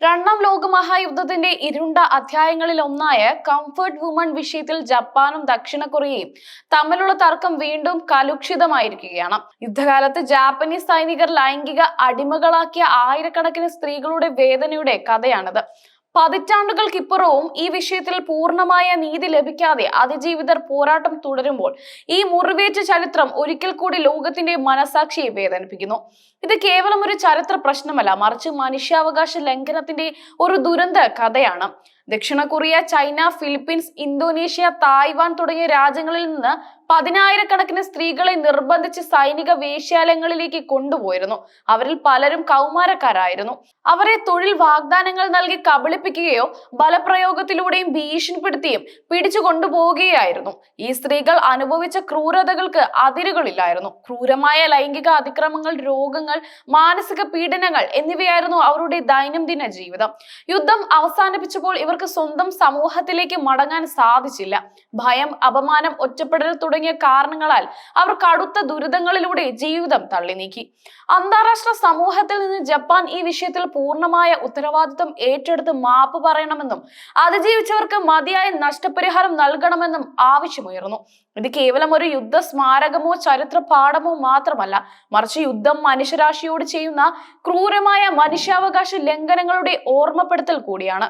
രണ്ടാം ലോക മഹായുദ്ധത്തിന്റെ ഇരുണ്ട അധ്യായങ്ങളിൽ ഒന്നായ കംഫർട്ട് വുമൺ വിഷയത്തിൽ ജപ്പാനും ദക്ഷിണ കൊറിയയും തമ്മിലുള്ള തർക്കം വീണ്ടും കലുഷിതമായിരിക്കുകയാണ്. യുദ്ധകാലത്ത് ജാപ്പനീസ് സൈനികർ ലൈംഗിക അടിമകളാക്കിയ ആയിരക്കണക്കിന് സ്ത്രീകളുടെ വേദനയുടെ കഥയാണിത്. പതിറ്റാണ്ടുകൾക്കിപ്പുറവും ഈ വിഷയത്തിൽ പൂർണ്ണമായ നീതി ലഭിക്കാതെ അതിജീവിതർ പോരാട്ടം തുടരുമ്പോൾ ഈ മുറിവേറ്റ ചരിത്രം ഒരിക്കൽ കൂടി ലോകത്തിന്റെ മനസാക്ഷിയെ വേദനിപ്പിക്കുന്നു. ഇത് കേവലം ഒരു ചരിത്ര പ്രശ്നമല്ല, മറിച്ച് മനുഷ്യാവകാശ ലംഘനത്തിന്റെ ഒരു ദുരന്ത കഥയാണ്. ദക്ഷിണ Korea, China, Philippines, Indonesia, Taiwan തുടങ്ങിയ രാജ്യങ്ങളിൽ നിന്ന് പതിനായിരക്കണക്കിന് സ്ത്രീകളെ നിർബന്ധിച്ച് സൈനിക വേശ്യാലയങ്ങളിലേക്ക് കൊണ്ടുപോയിരുന്നു. അവരിൽ പലരും കൗമാരക്കാരായിരുന്നു. അവരെ തൊഴിൽ വാഗ്ദാനങ്ങൾ നൽകി കബളിപ്പിക്കുകയോ ബലപ്രയോഗത്തിലൂടെയും ഭീഷണിപ്പെടുത്തിയും പിടിച്ചു കൊണ്ടുപോവുകയായിരുന്നു. ഈ സ്ത്രീകൾ അനുഭവിച്ച ക്രൂരതകൾക്ക് അതിരുകളില്ലായിരുന്നു. ക്രൂരമായ ലൈംഗിക അതിക്രമങ്ങൾ, രോഗങ്ങൾ, മാനസിക പീഡനങ്ങൾ എന്നിവയായിരുന്നു അവരുടെ ദൈനംദിന ജീവിതം. യുദ്ധം അവസാനിപ്പിച്ചപ്പോൾ ഇവർക്ക് സ്വന്തം സമൂഹത്തിലേക്ക് മടങ്ങാൻ സാധിച്ചില്ല. ഭയം, അപമാനം, ഒറ്റപ്പെടൽ തുടങ്ങിയ കാരണങ്ങളാൽ അവർ കടുത്ത ദുരിതങ്ങളിലൂടെ ജീവിതം തള്ളി നീക്കി. അന്താരാഷ്ട്ര സമൂഹത്തിൽ നിന്ന് ജപ്പാൻ ഈ വിഷയത്തിൽ പൂർണ്ണമായ ഉത്തരവാദിത്വം ഏറ്റെടുത്ത് മാപ്പ് പറയണമെന്നും അതിജീവിച്ചവർക്ക് മതിയായ നഷ്ടപരിഹാരം നൽകണമെന്നും ആവശ്യമുയർന്നു. ഇത് കേവലം ഒരു യുദ്ധ സ്മാരകമോ ചരിത്ര പാഠമോ മാത്രമല്ല, മറിച്ച് യുദ്ധം മനുഷ്യരാശിയോട് ചെയ്യുന്ന ക്രൂരമായ മനുഷ്യാവകാശ ലംഘനങ്ങളുടെ ഓർമ്മപ്പെടുത്തൽ കൂടിയാണ്.